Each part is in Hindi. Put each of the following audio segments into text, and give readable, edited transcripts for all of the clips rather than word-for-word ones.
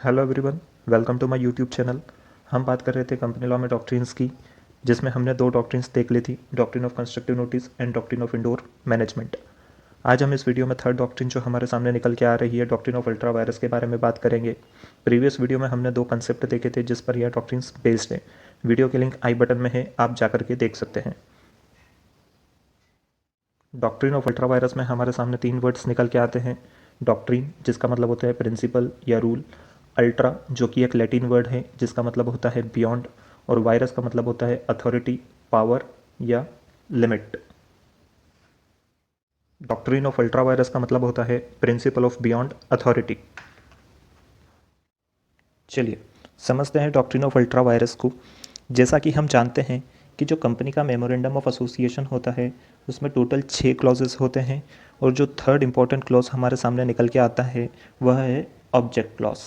Hello everyone, welcome to my YouTube channel. हम बात कर रहे थे कंपनी लॉ में डॉक्ट्रिन्स की, जिसमें हमने दो डॉक्ट्रिन्स देख ली थी, doctrine of constructive notice and doctrine of indoor management. आज हम इस वीडियो में थर्ड डॉक्ट्रिन जो हमारे सामने निकल के आ रही है, डॉक्ट्रिन ऑफ अल्ट्रा वायरस के बारे में बात करेंगे। प्रीवियस वीडियो में हमने दो कंसेप्ट देखे थे जिस पर यह डॉक्ट्रिन्स बेस्ड है। वीडियो के लिंक आई बटन में है, आप जाकर के देख सकते हैं। डॉक्ट्रिन ऑफ अल्ट्रा वायरस में हमारे सामने तीन वर्ड्स निकल के आते हैं। डॉक्ट्रिन जिसका मतलब होता है प्रिंसिपल या रूल, अल्ट्रा जो कि एक लैटिन वर्ड है जिसका मतलब होता है बियॉन्ड, और वायरस का मतलब होता है अथॉरिटी, पावर या limit. Doctrine of ultra virus का मतलब होता है प्रिंसिपल ऑफ बियॉन्ड अथॉरिटी। चलिए समझते हैं डॉक्ट्रिन ऑफ अल्ट्रा वायरस को। जैसा कि हम जानते हैं कि जो कंपनी का मेमोरेंडम ऑफ एसोसिएशन होता है उसमें टोटल 6 क्लॉजेस होते हैं, और जो थर्ड इंपॉर्टेंट क्लॉज हमारे सामने निकल के आता है वह है ऑब्जेक्ट क्लॉज।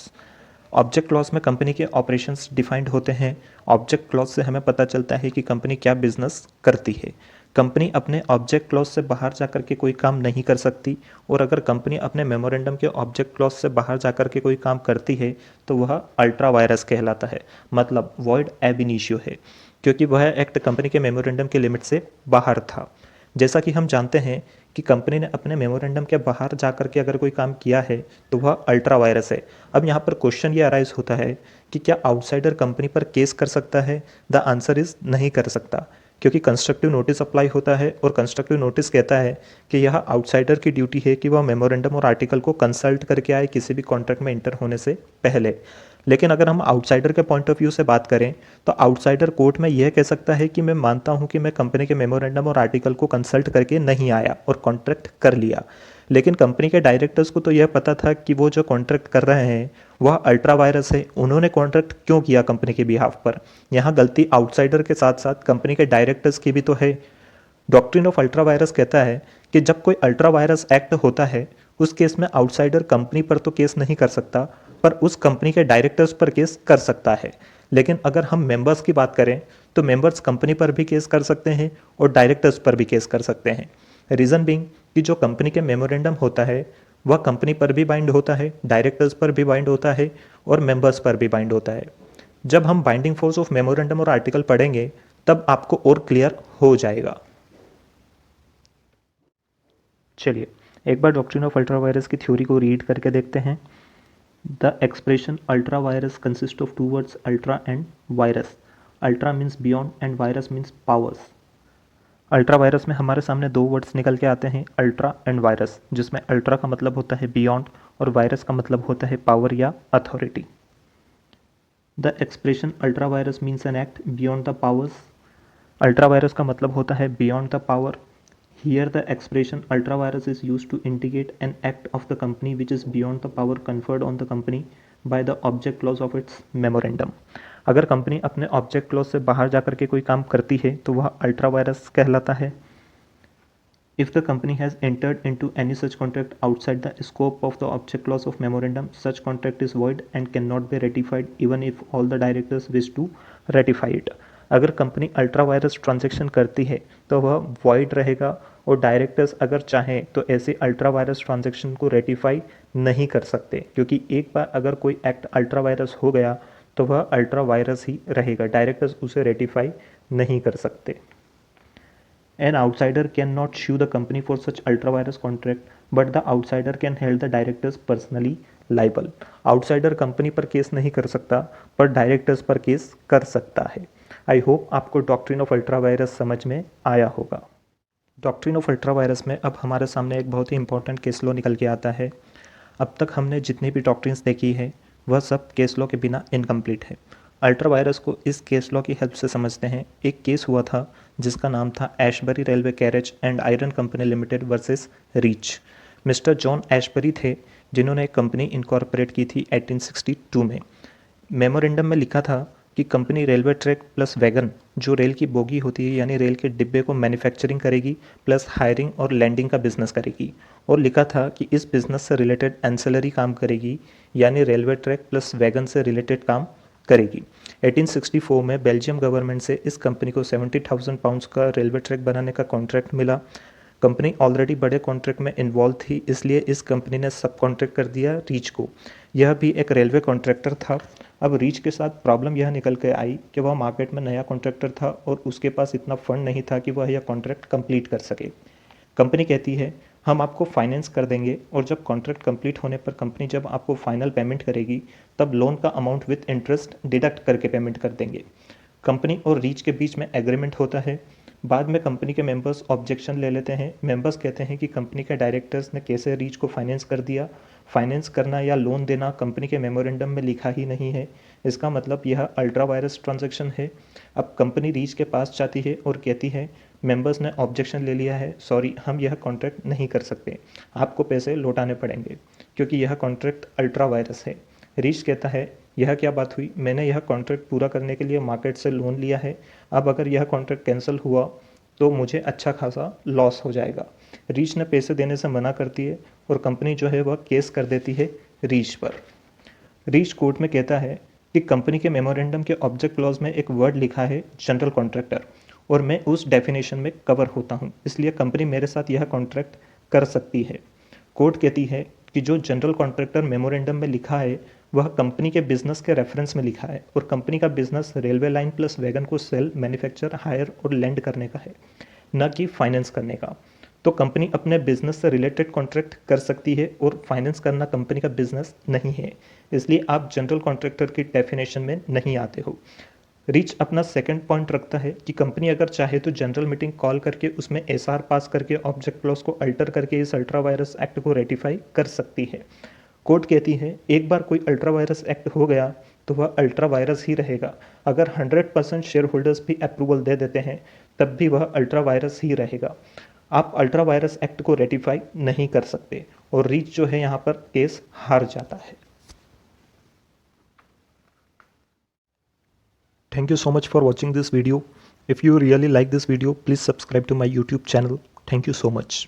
ऑब्जेक्ट क्लॉज में कंपनी के ऑपरेशंस डिफाइंड होते हैं। ऑब्जेक्ट क्लॉज से हमें पता चलता है कि कंपनी क्या बिजनेस करती है। कंपनी अपने ऑब्जेक्ट क्लॉज से बाहर जाकर के कोई काम नहीं कर सकती, और अगर कंपनी अपने मेमोरेंडम के ऑब्जेक्ट क्लॉज से बाहर जाकर के कोई काम करती है तो वह अल्ट्रा वायरस कहलाता है, मतलब वॉइड एब इनिशियो है, क्योंकि वह एक्ट कंपनी के मेमोरेंडम के लिमिट से बाहर था। जैसा कि हम जानते हैं कि कंपनी ने अपने मेमोरेंडम के बाहर जाकर के अगर कोई काम किया है तो वह अल्ट्रा वायरस है। अब यहाँ पर क्वेश्चन ये अराइज होता है कि क्या आउटसाइडर कंपनी पर केस कर सकता है? द आंसर इज नहीं कर सकता, क्योंकि कंस्ट्रक्टिव नोटिस अप्लाई होता है और कंस्ट्रक्टिव नोटिस कहता है कि यह आउटसाइडर की ड्यूटी है कि वह मेमोरेंडम और आर्टिकल को कंसल्ट करके आए किसी भी कॉन्ट्रैक्ट में इंटर होने से पहले। लेकिन अगर हम आउटसाइडर के पॉइंट ऑफ व्यू से बात करें तो आउटसाइडर कोर्ट में यह कह सकता है कि मैं मानता हूं कि मैं कंपनी के मेमोरेंडम और आर्टिकल को कंसल्ट करके नहीं आया और कॉन्ट्रैक्ट कर लिया। लेकिन कंपनी के डायरेक्टर्स को तो यह पता था कि वो जो कॉन्ट्रैक्ट कर रहे हैं वह अल्ट्रा वायरस है। उन्होंने कॉन्ट्रैक्ट क्यों किया कंपनी के बिहाफ पर? यहाँ गलती आउटसाइडर के साथ साथ कंपनी के डायरेक्टर्स की भी तो है। डॉक्ट्रिन ऑफ अल्ट्रा वायरस कहता है कि जब कोई अल्ट्रा वायरस एक्ट होता है उस केस में आउटसाइडर कंपनी पर तो केस नहीं कर सकता, पर उस कंपनी के डायरेक्टर्स पर केस कर सकता है। लेकिन अगर हम मेंबर्स की बात करें तो मेंबर्स कंपनी पर भी केस कर सकते हैं और डायरेक्टर्स पर भी केस कर सकते हैं। रीज़न बीइंग कि जो कंपनी के मेमोरेंडम होता है वह कंपनी पर भी बाइंड होता है, डायरेक्टर्स पर भी बाइंड होता है और मेंबर्स पर भी बाइंड होता है। जब हम बाइंडिंग फोर्स ऑफ मेमोरेंडम और आर्टिकल पढ़ेंगे तब आपको और क्लियर हो जाएगा। चलिए एक बार डॉक्ट्रिन ऑफ अल्ट्रा वायरस की थ्योरी को रीड करके देखते हैं। The expression ultra vires consist of two words ultra and vires. Ultra means beyond and vires means powers. Ultra vires में हमारे सामने दो वर्ड्स निकल के आते हैं, अल्ट्रा एंड वायरस, जिसमें अल्ट्रा का मतलब होता है बियॉन्ड और वायरस का मतलब होता है पावर या authority. The expression ultra virus means an act beyond the powers. Ultra virus का मतलब होता है beyond the power. Here the expression ultra virus is used to indicate an act of the company which is beyond the power conferred on the company by the object clause of its memorandum। अगर कंपनी अपने ऑब्जेक्ट क्लॉज से बाहर जाकर के कोई काम करती है तो वह अल्ट्रा वायरस कहलाता है। If the company has entered into any such contract outside the scope of the object clause of memorandum, such contract is void and cannot be ratified even if all the directors wish to ratify it। अगर कंपनी अल्ट्रा वायरस ट्रांजैक्शन करती है तो वह वॉइड रहेगा, और डायरेक्टर्स अगर चाहें तो ऐसे अल्ट्रा वायरस ट्रांजैक्शन को रेटिफाई नहीं कर सकते, क्योंकि एक बार अगर कोई एक्ट अल्ट्रा वायरस हो गया तो वह अल्ट्रा वायरस ही रहेगा, डायरेक्टर्स उसे रेटिफाई नहीं कर सकते। An outsider cannot sue the company for such ultra virus contract, but the outsider can hold the directors personally liable। Outsider company पर केस नहीं कर सकता पर डायरेक्टर्स पर केस कर सकता है। आई होप आपको डॉक्ट्रिन ऑफ अल्ट्रा वायरस समझ में आया होगा। डॉक्ट्रिन ऑफ अल्ट्रा वायरस में अब हमारे सामने एक बहुत ही इंपॉर्टेंट केस लॉ निकल के आता है। अब तक हमने जितनी भी डॉक्ट्रिन्स देखी है वह सब केस लॉ के बिना इनकम्प्लीट है। अल्ट्रा वायरस को इस केस लॉ की हेल्प से समझते हैं। एक केस हुआ था जिसका नाम था Ashbery railway carriage and iron company limited versus reach. Mister John Ashbery थे जिन्होंने एक कंपनी इनकॉर्पोरेट की थी 1862 में। मेमोरेंडम में लिखा था कि company railway track plus wagon, जो रेल की बोगी होती है यानी रेल के डिब्बे को मैन्युफैक्चरिंग करेगी, प्लस हायरिंग और लैंडिंग का बिजनेस करेगी। और लिखा था कि इस बिजनेस से रिलेटेड एंसेलरी काम करेगी, यानी रेलवे ट्रैक प्लस वैगन से रिलेटेड काम करेगी। 1864 में बेल्जियम गवर्नमेंट से इस कंपनी को 70,000 पाउंड्स का रेलवे ट्रैक बनाने का कॉन्ट्रैक्ट मिला। कंपनी ऑलरेडी बड़े कॉन्ट्रैक्ट में इन्वॉल्व थी, इसलिए इस कंपनी ने सब कॉन्ट्रैक्ट कर दिया रीच को। यह भी एक रेलवे कॉन्ट्रैक्टर था। अब रीच के साथ प्रॉब्लम यह निकल के आई कि वह मार्केट में नया कॉन्ट्रैक्टर था और उसके पास इतना फंड नहीं था कि वह यह कॉन्ट्रैक्ट कंप्लीट कर सके। कंपनी कहती है हम आपको फाइनेंस कर देंगे और जब कॉन्ट्रैक्ट कंप्लीट होने पर कंपनी जब आपको फाइनल पेमेंट करेगी तब लोन का अमाउंट विथ इंटरेस्ट डिडक्ट करके पेमेंट कर देंगे। कंपनी और रीच के बीच में एग्रीमेंट होता है। बाद में कंपनी के मेंबर्स ऑब्जेक्शन ले लेते हैं। मेंबर्स कहते हैं कि कंपनी के डायरेक्टर्स ने कैसे रीच को फाइनेंस कर दिया। फाइनेंस करना या लोन देना कंपनी के मेमोरेंडम में लिखा ही नहीं है। इसका मतलब यह अल्ट्रा वायरस ट्रांजैक्शन है। अब कंपनी रीच के पास जाती है और कहती है मेंबर्स ने ऑब्जेक्शन ले लिया है, सॉरी हम यह कॉन्ट्रैक्ट नहीं कर सकते, आपको पैसे लौटाने पड़ेंगे क्योंकि यह कॉन्ट्रैक्ट अल्ट्रा वायरस है। रीच कहता है यह क्या बात हुई, मैंने यह कॉन्ट्रैक्ट पूरा करने के लिए मार्केट से लोन लिया है, अब अगर यह कॉन्ट्रैक्ट कैंसिल हुआ तो मुझे अच्छा खासा लॉस हो जाएगा। रीच ने पैसे देने से मना करती है और कंपनी जो है वह केस कर देती है रीच पर। रीच कोर्ट में कहता है कि कंपनी के मेमोरेंडम के ऑब्जेक्ट क्लॉज में एक वर्ड लिखा है जनरल कॉन्ट्रैक्टर और मैं उस डेफिनेशन में कवर होता हूँ, इसलिए कंपनी मेरे साथ यह कॉन्ट्रैक्ट कर सकती है। कोर्ट कहती है कि जो जनरल कॉन्ट्रैक्टर मेमोरेंडम में लिखा है वह कंपनी के बिजनेस के रेफरेंस में लिखा है और कंपनी का business railway line plus wagon को सेल, मैन्युफैक्चर, हायर और लैंड करने का है, न कि फाइनेंस करने का। तो कंपनी अपने बिजनेस से रिलेटेड कॉन्ट्रैक्ट कर सकती है और फाइनेंस करना कंपनी का बिजनेस नहीं है, इसलिए आप जनरल कॉन्ट्रैक्टर की डेफिनेशन में नहीं आते हो। रीच अपना सेकंड पॉइंट रखता है कि कंपनी अगर चाहे तो जनरल मीटिंग कॉल करके उसमें एसआर पास करके ऑब्जेक्ट क्लॉज को अल्टर करके इस अल्ट्रा वायरस एक्ट को रेटिफाई कर सकती है। कोर्ट कहती है एक बार कोई अल्ट्रा वायरस एक्ट हो गया तो वह अल्ट्रा वायरस ही रहेगा। अगर 100% शेयर होल्डर्स भी अप्रूवल दे देते हैं तब भी वह अल्ट्रा वायरस ही रहेगा। आप अल्ट्रा वायरस एक्ट को रेटिफाई नहीं कर सकते और रीच जो है यहाँ पर केस हार जाता है। Thank you so much for watching this video. If you really like this video, please subscribe to my YouTube channel. Thank you so much.